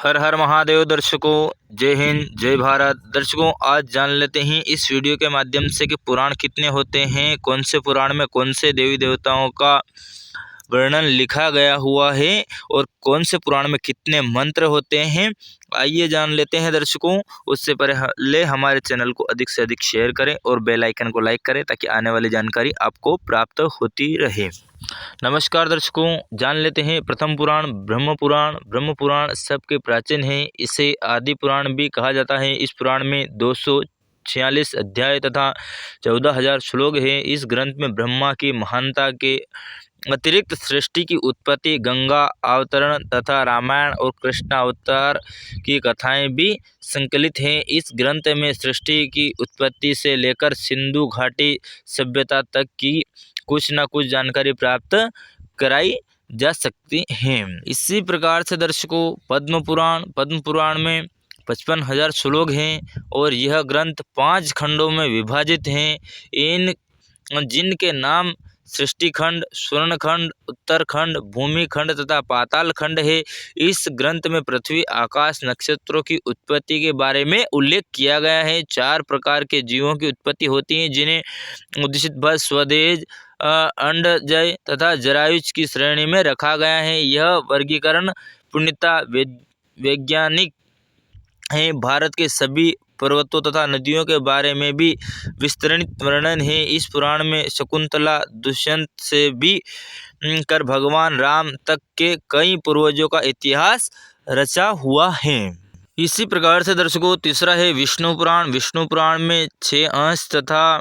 हर हर महादेव दर्शकों, जय हिंद जय भारत। दर्शकों, आज जान लेते हैं इस वीडियो के माध्यम से कि पुराण कितने होते हैं, कौन से पुराण में कौन से देवी देवताओं का वर्णन लिखा गया हुआ है और कौन से पुराण में कितने मंत्र होते हैं। आइए जान लेते हैं दर्शकों। उससे पहले हमारे चैनल को अधिक से अधिक शेयर करें और बेल आइकन को लाइक करें ताकि आने वाली जानकारी आपको प्राप्त होती रहे। नमस्कार दर्शकों, जान लेते हैं प्रथम पुराण ब्रह्म पुराण। ब्रह्म पुराण सबके प्राचीन है, इसे आदि पुराण भी कहा जाता है। इस पुराण में 246 अध्याय तथा 14,000 श्लोक हैं। इस ग्रंथ में ब्रह्मा की महानता के अतिरिक्त सृष्टि की उत्पत्ति, गंगा अवतरण तथा रामायण और कृष्ण अवतार की कथाएं भी संकलित हैं। इस ग्रंथ में सृष्टि की उत्पत्ति से लेकर सिंधु घाटी सभ्यता तक की कुछ न कुछ जानकारी प्राप्त कराई जा सकती है। इसी प्रकार से दर्शकों, पद्म पुराण में 55,000 श्लोक हैं और यह ग्रंथ 5 खंडों में विभाजित हैं। इन जिनके नाम सृष्टि खंड, स्वर्ण खंड, उत्तर खंड, भूमि खंड तथा पाताल खंड है। इस ग्रंथ में पृथ्वी, आकाश, नक्षत्रों की उत्पत्ति के बारे में उल्लेख किया गया है। 4 प्रकार के जीवों की उत्पत्ति होती है, जिन्हें उद्दिष्ट भर, स्वदेज, अंडजय तथा जरायुज की श्रेणी में रखा गया है। यह वर्गीकरण पूर्णतः वैज्ञानिक है। भारत के सभी पर्वतों तथा नदियों के बारे में भी विस्तृत वर्णन है। इस पुराण में शकुंतला, दुष्यंत से भी कर भगवान राम तक के कई पूर्वजों का इतिहास रचा हुआ है। इसी प्रकार से दर्शकों, तीसरा है विष्णु पुराण। विष्णु पुराण में 6 अंश तथा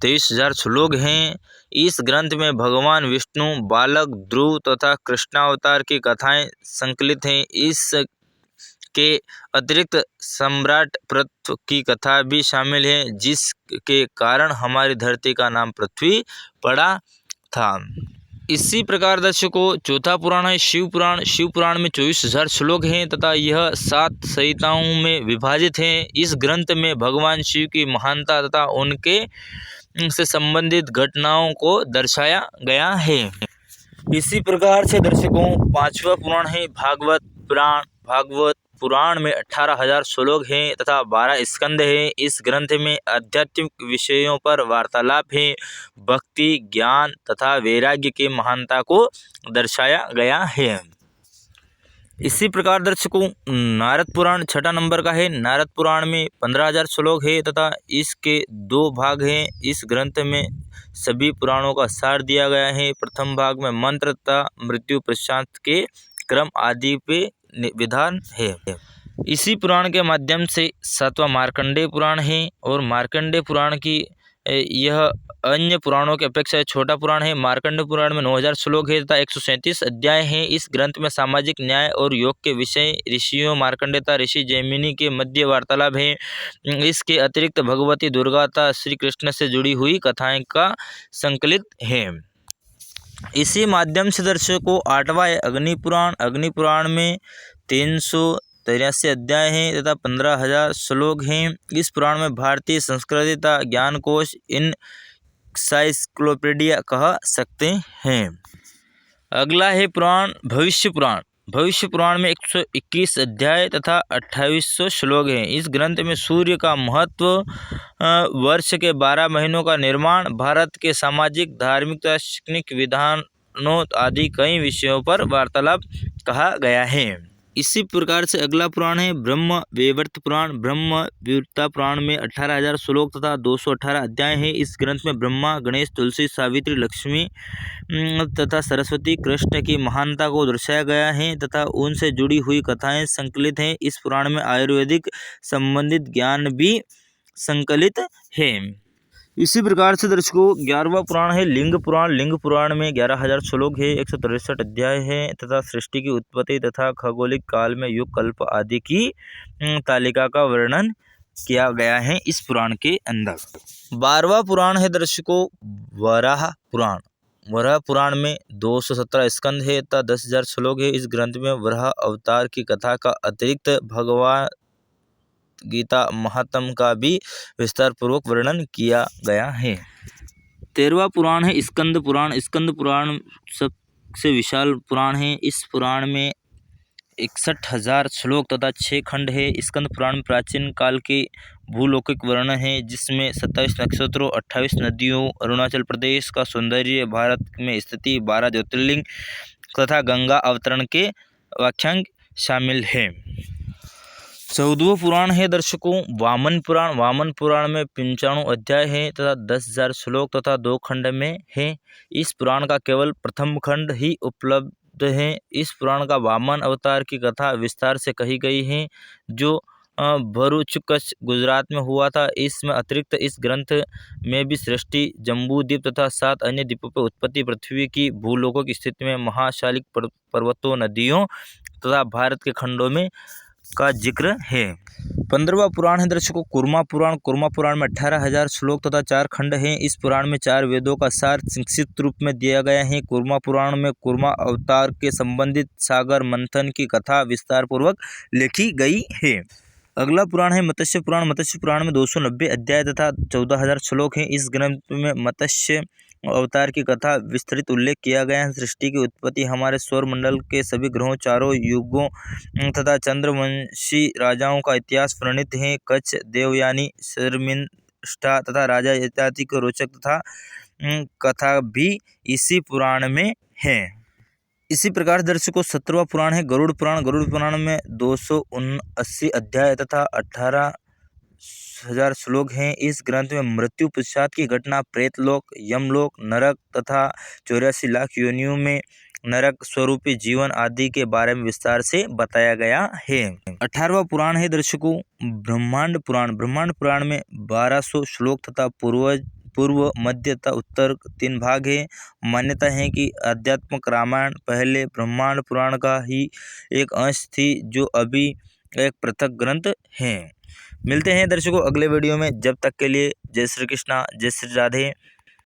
23,000 श्लोक हैं। इस ग्रंथ में भगवान विष्णु, बालक ध्रुव तथा कृष्णावतार की कथाएं संकलित हैं। इस के अतिरिक्त सम्राट पृथु की कथा भी शामिल है, जिसके कारण हमारी धरती का नाम पृथ्वी पड़ा था। इसी प्रकार दर्शकों, चौथा पुराण है शिव पुराण। शिव पुराण में 24,000 श्लोक हैं तथा यह 7 संहिताओं में विभाजित है। इस ग्रंथ में भगवान शिव की महानता तथा उनके से संबंधित घटनाओं को दर्शाया गया है। इसी प्रकार से दर्शकों, पांचवा पुराण है भागवत पुराण। भागवत पुराण में 18,000 श्लोक हैं तथा 12 स्कंद हैं। इस ग्रंथ में आध्यात्मिक विषयों पर वार्तालाप है। भक्ति, ज्ञान तथा वैराग्य की महानता को दर्शाया गया है। इसी प्रकार दर्शकों, नारद पुराण 6 नंबर का है। नारद पुराण में 15,000 श्लोक है तथा इसके 2 भाग हैं। इस ग्रंथ में सभी पुराणों का सार दिया गया है। प्रथम भाग में मंत्र तथा मृत्यु पश्चात के क्रम आदि पे विधान है। इसी पुराण के माध्यम से 7वां मार्कंडेय पुराण है और मार्कंडेय पुराण की यह अन्य पुराणों की अपेक्षा छोटा पुराण है। मार्कंडेय पुराण में 9,000 श्लोक है तथा 137 अध्याय हैं। इस ग्रंथ में सामाजिक न्याय और योग के विषय, ऋषियों मार्कंडेय तथा ऋषि जैमिनी के मध्य वार्तालाप है। इसके अतिरिक्त भगवती दुर्गा तथा श्री कृष्ण से जुड़ी हुई कथाएं का संकलित है। इसी माध्यम से दर्शकों, 8वां है अग्नि पुराण। अग्नि पुराण में 383 अध्याय हैं तथा 15,000 श्लोक हैं। इस पुराण में भारतीय संस्कृति तथा ज्ञानकोश इनसाइक्लोपीडिया कह सकते हैं। अगला है पुराण भविष्य पुराण। भविष्य पुराण में 121 अध्याय तथा 2800 श्लोक हैं। इस ग्रंथ में सूर्य का महत्व, वर्ष के 12 महीनों का निर्माण, भारत के सामाजिक, धार्मिक तथा शैक्षणिक विधानों आदि कई विषयों पर वार्तालाप कहा गया है। इसी प्रकार से अगला पुराण है ब्रह्म वैवर्त पुराण। ब्रह्म वैवर्त पुराण में 18,000 श्लोक तथा 218 अध्याय हैं। इस ग्रंथ में ब्रह्मा, गणेश, तुलसी, सावित्री, लक्ष्मी तथा सरस्वती, कृष्ण की महानता को दर्शाया गया है तथा उनसे जुड़ी हुई कथाएं संकलित हैं। इस पुराण में आयुर्वेदिक संबंधित ज्ञान भी संकलित है। इसी प्रकार से दर्शकों, 11वां पुराण है लिंग पुराण। लिंग पुराण में 11,000 श्लोक है, 163 अध्याय है तथा सृष्टि की उत्पत्ति तथा खगोलिक काल में युग, कल्प आदि की तालिका का वर्णन किया गया है इस पुराण के अंदर। 12वां पुराण है दर्शकों वराह पुराण। वराह पुराण में 217 स्कंद है तथा 10,000 श्लोक है। इस ग्रंथ में वराह अवतार की कथा का अतिरिक्त भगवान गीता महात्म का भी विस्तार पूर्वक वर्णन किया गया है। 13वां पुराण है स्कंद पुराण। स्कंद पुराण सबसे विशाल पुराण है। इस पुराण में 61,000 श्लोक तथा 6 खंड है। स्कंद पुराण में प्राचीन काल के भूलौकिक वर्णन है, जिसमें 27 नक्षत्रों, 28 नदियों, अरुणाचल प्रदेश का सौंदर्य, भारत में स्थिति, 12 ज्योतिर्लिंग तथा गंगा अवतरण के व्याख्यान शामिल है। 14वां पुराण है दर्शकों वामन पुराण। वामन पुराण में 95 अध्याय है तथा 10,000 श्लोक तथा 2 खंड में है। इस पुराण का केवल प्रथम खंड ही उपलब्ध है। इस पुराण का वामन अवतार की कथा विस्तार से कही गई है, जो भरूच कच्छ गुजरात में हुआ था। इसमें अतिरिक्त इस ग्रंथ में भी सृष्टि, जम्बू द्वीप तथा 7 अन्य द्वीपों पर उत्पत्ति, पृथ्वी की भूलोकों की स्थिति में महाशालिक पर्वतों, नदियों तथा भारत के खंडों में का जिक्र है। 15वां पुराण है दर्शकों कूर्मा पुराण। कूर्मा पुराण में 18,000 श्लोक तथा 4 खंड हैं। इस पुराण में 4 वेदों का सार संक्षिप्त रूप में दिया गया है। कूर्मा पुराण में कूर्मा अवतार के संबंधित सागर मंथन की कथा विस्तार पूर्वक लिखी गई है। अगला पुराण है मत्स्य पुराण। मत्स्य पुराण में 290 अध्याय तथा 14,000 श्लोक हैं। इस ग्रंथ में मत्स्य अवतार की कथा विस्तृत उल्लेख किया गया है। सृष्टि की उत्पत्ति, हमारे सौर मंडल के सभी ग्रहों, चारों युगों तथा चंद्रवंशी राजाओं का इतिहास वर्णित है। कच्छ, देवयानी, शर्मिष्ठा तथा राजा इत्यादि को रोचक तथा कथा भी इसी पुराण में है। इसी प्रकार दर्शकों 17वां पुराण है गरुड़ पुराण। गरुड़ पुराण में 279 अध्याय तथा 18,000 श्लोक हैं। इस ग्रंथ में मृत्यु पश्चात की घटना, प्रेतलोक, यमलोक, नरक तथा 84 लाख योनियों में नरक स्वरूपी जीवन आदि के बारे में विस्तार से बताया गया है। 18वां पुराण है दर्शकों ब्रह्मांड पुराण। ब्रह्मांड पुराण में 1200 श्लोक तथा पूर्व, मध्य तथा उत्तर 3 भाग है। मान्यता है कि आध्यात्मिक रामायण पहले ब्रह्मांड पुराण का ही एक अंश थी, जो अभी एक पृथक ग्रंथ है। मिलते हैं दर्शकों अगले वीडियो में। जब तक के लिए जय श्री कृष्णा, जय श्री राधे।